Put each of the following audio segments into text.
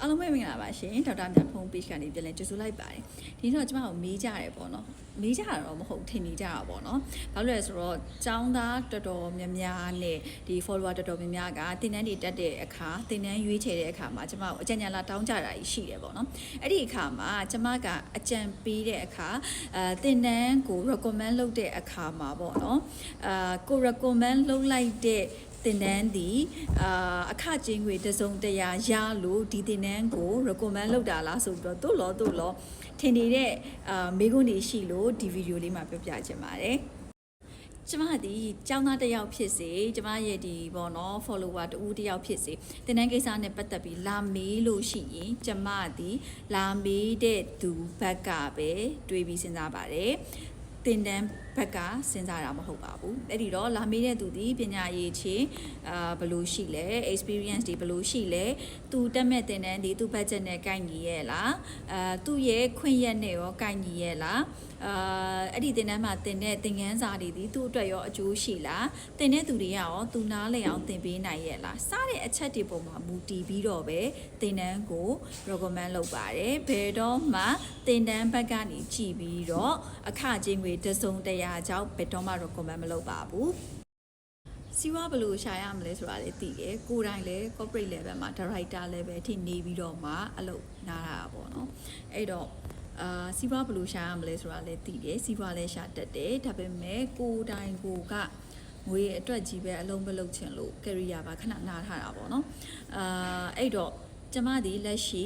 အားလုံးပဲမင်္ဂလာပါရှင်ဒေါက်တာမြတ်ဖုန်း page ကနေပြန်လဲကြိုဆိုလိုက်ပါတယ်ဒီတော့ကျွန်မတို့မေးကြရတယ်ပေါ့နော်မေးကြတာတော့မဟုတ်ထင်နေကြတာပေါ့နော်ဘာလို့လဲဆိုတော့ចောင်းသားတော်တော်များများနဲ့ဒီ follower တော်တော်များများကတင်တန်းတွေတက်တဲ့အခါတင်တန်းရွေးချယ်တဲ့အခါမှာကျွန်မတို့အကြံဉာဏ်လာတောင်းကြတာရှိတယ်ပေါ့နော်အဲ့ဒီအခါမှာကျွန်မကအကြံပေးတဲ့အခါတင်တန်းကို recommend လုပ်တဲ့အခါမှာပေါ့နော်ကို recommend လုပ်လိုက်တဲ့တင်တန်းဒီအခကျင်းငွေတစုံတရာရလို့ဒီတင်တန်းကို recommend လုပ်တာလားဆိုပြီးတော့တို့လောထင်နေတဲ့မေးခွန်းတွေရှိလို့ဒီဗီဒီယိုလေးမှာပြောပြချင်ပါတယ်ကျမဒီကျောင်းသားတစ်ယောက်ဖြစ်စေကျမရဲ့ဒီပေါ့နော် follower တူတစ်ယောက်ဖြစ်စေတင်တန်းကိစ္စနဲ့ပတ်သက်ပြီးလာမေးလို့ရှိရင်ကျမဒီလာမေးတဲ့သူဘက်ကပဲတွေးပြီးစဉ်းစားပါတယ်တင်တန်းဘက်ကစဉ်းစားတာမဟုတ်ပါဘူးအဲ့ဒီတော့လာမေးတဲ့သူဒီပညာရေးချင်းဘယ်လိုရှိလဲ experience တွေဘယ်လိုရှိလဲသူတက်မဲ့တင်တန်းဒီသူ budget နဲ့ကိုက်ညီရဲ့လားသူ့ရဲ့ခွင့်ရက်နဲ့ရောကိုက်ညီရဲ့လားအဲ့ဒီတင်တန်းမှာတင်တဲ့သင်ခန်းစာတွေဒီသူ့အတွက်ရောအကျိုးရှိလားတင်တဲ့သူတွေကရောသူနားလည်အောင်သင်ပေးနိုင်ရဲ့လားစတဲ့အချက်တွေပေါ်မှာမူတည်ပြီးတော့ပဲတင်တန်းကို recommend လုပ်ပါတယ်ဘယ်တော့မှတင်တန်းဘက်ကနေကြည့်ပြီးတော့အခကျင်းငွေတစုံတရာကြောင့်ဘယ်တော့မှ recommend မလုပ်ပါဘူးစီဝါဘယ်လိုရှာရမလဲဆိုတာလည်းသိတယ်ကိုယ်တိုင်လည်း corporate level မှာ director level အထိနေပြီးတော့မှအလုပ်နားတာပေါ့နော်အဲ့တော့စီးပွားဘယ်လိုရှာရမလဲဆိုတာလည်းသိတယ်စီးပွားလည်းရှာတတ်တယ်ဒါပေမဲ့ကိုယ်တိုင်ကိုကငွေအတွက်ကြီးပဲအလုံးမလုပ်ချင်လို့ career ပါခဏနားထားတာပေါ့နော်အဲ့တော့ကျမဒီလက်ရှိ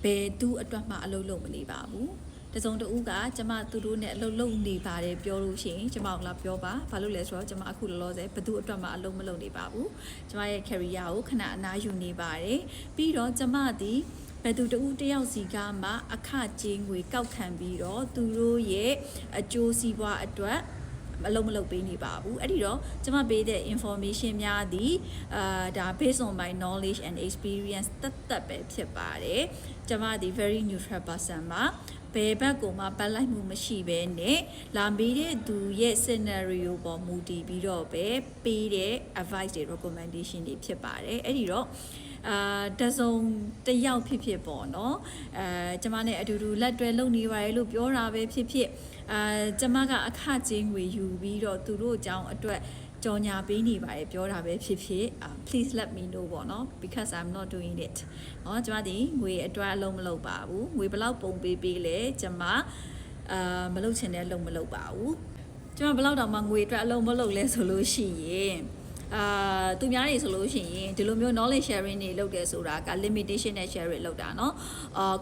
ဘယ်သူအတွက်မှအလုပ်လုပ်မနေပါဘူးတစုံတဦးကကျမသူတို့နဲ့အလုပ်လုပ်နေပါတယ်ပြောလို့ရှိရင်ကျမကလာပြောပါဘာလို့လဲဆိုတော့ကျမအခုလောလောဆယ်ဘသူအတွက်မှအလုပ်မလုပ်နေပါဘူးကျမရဲ့ career ကိုခဏအနားယူနေပါတယ်ပြီးတော့ကျမဒီဘယ်သူတဦးတယောက်စီကမှအခကြေးငွေကောက်ခံပြီးတော့သူတို့ရဲ့အကျိုးစီးပွားအတွက်အလုံးမလုပ်ပေးနေပါဘူးအဲ့ဒီတော့ကျမပေးတဲ့ information များသည်ဒါ based on my knowledge and experience တက်ပဲဖြစ်ပါတယ်ကျမဒီ very neutral person ပါဘယ်ဘက်ကိုမှပတ်လိုက်မှုမရှိဘဲနဲ့လာမေးတဲ့သူရဲ့ scenario ပေါ်မူတည်ပြီးတော့ပဲပေးတဲ့ advice တွေ recommendation တွေဖြစ်ပါတယ်အဲ့ဒီတော့တစုံတယောက်ဖြစ်ပေါ့နော်ကျမနဲ့အတူတူလက်တွဲလုပ်နေပါတယ်လို့ပြောတာပဲဖြစ်ကျမကအခကြေးငွေယူပြီးတော့သူတို့အကြောင်းအတွက်ကြော်ညာပေးနေပါတယ်ပြောတာပဲဖြစ် please let me know ပေါ့နော် because I'm not doing it เนาะကျမဒီငွေအတွက်အလုံးမလုပ်ပါဘူးငွေဘယ်လောက်ပုံပေးလဲကျမမလုပ်ချင်တဲ့အလုံးမလုပ်ပါဘူးကျမဘယ်လောက်တောင်မှငွေအတွက်အလုံးမလုပ်လဲဆိုလို့ရှိရင်သူများတွေဆိုလို့ရှိရင်ဒီလိုမျိုး knowledge sharing တွေလုပ်တယ်ဆိုတာက limitation နဲ့ sharing လုပ်တာเนาะ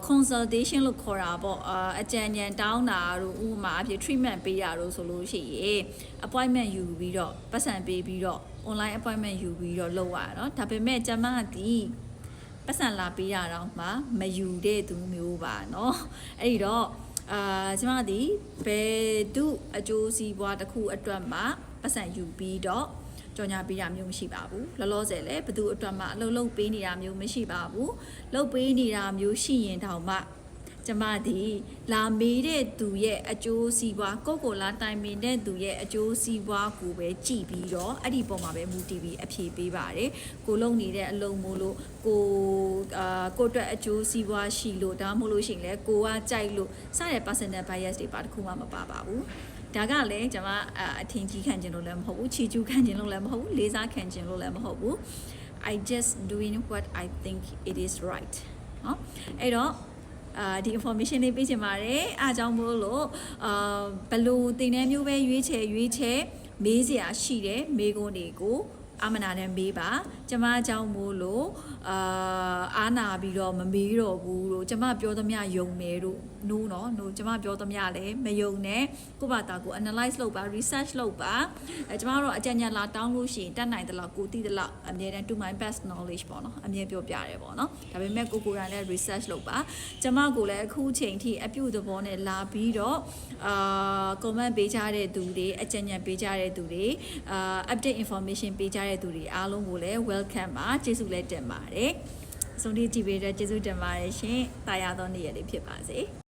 consultation လို့ခေါ်တာပေါ့အကြံဉာဏ်တောင်းတာတို့ဥပမာအဖြစ် treatment ပေးတာတို့ဆိုလို့ရှိရင် appointment ယူပြီးတော့ပတ်စံပေးပြီးတော့ online appointment ယူပြီးတော့လုပ်ရတာเนาะဒါပေမဲ့ကျမဒီပတ်စံလာပေးတာတော့မှမယူတဲ့သူမျိုးပါเนาะအဲ့ဒီတော့ကျမဒီဘယ်သူအကျိုးစီးပွားတစ်ခုအတွက်မှပတ်စံယူပြီးတော့ကြော်ညာပေးတာမျိုးမရှိပါဘူးလောလောဆယ်လည်းဘသူအတွက်မှအလုပ်လုပ်ပေးနေတာမျိုးမရှိပါဘူးလုပ်ပေးနေတာမျိုးရှိရင်တောင်မှကျမဒီလာမေးတဲ့သူရဲ့အကျိုးစီးပွားကိုလာတိုင်ပင်တဲ့သူရဲ့အကျိုးစီးပွားကိုပဲကြည့်ပြီးတော့အဲ့ဒီပုံမှာပဲမူတည်ပြီးအဖြေပေးပါတယ်ကိုလုံနေတဲ့အလုံးမို့လို့ကိုအတွက်အကျိုးစီးပွားရှိလို့ဒါမှမဟုတ်လို့ရှိရင်လည်းကိုကကြိုက်လို့စတဲ့ personal bias တွေပါတခုမှမပါပါဘူးဒါကလည်းကျွန်မအထင်ကြီးခံခြင်းလို့လည်းမဟုတ်ဘူးချီကျူးခံခြင်းလို့လည်းမဟုတ်ဘူးလေးစားခံခြင်းလို့လည်းမဟုတ်ဘူး I just doing what I think it is right เนาะအဲ့တော့ဒီ information လေးပေးချင်ပါတယ်အားကြောင့်မို့လို့ဘလို့တင်တဲ့မျိုးပဲရွေးချယ်မေးစရာရှိတယ်မေးခွန်းတွေကိုအမနာနဲ့မေးပါကျမအကြောင်းမို့လို့အားနာပြီးတော့မမေးတော့ဘူးလို့ကျမပြောသမျှယုံမယ်လို့နိုးနော်နိုးကျမပြောသမျှလည်းမယုံနဲ့ကိုယ့်ဘာသာကို analyze လုပ်ပါ research လုပ်ပါကျမတို့အကြံဉာဏ်လာတောင်းလို့ရှိရင်တတ်နိုင်သလောက်ကိုသိသလောက်အမြဲတမ်း to my best knowledge ပေါ့နော်အမြဲပြောပြရတယ်ပေါ့နော်ဒါပေမဲ့ကိုယ်တိုင်လည်း research လုပ်ပါကျမကိုလည်းအခုချိန်ထိအပြုသဘောနဲ့လာပြီးတော့ comment ပေးကြတဲ့သူတွေအကြံဉာဏ်ပေးကြတဲ့သူတွေupdate information ပေးကြတဲ့သူတွေအားလုံးကိုလည်း welcome ပါကျေးဇူးလည်းတင်ပါတယ်ဆုံးဖြတ်ကြည့်ပေးတဲ့ကျေးဇူးတင်ပါတယ်ရှင်တာယာသောနေ့ရက်လေးဖြစ်ပါစေ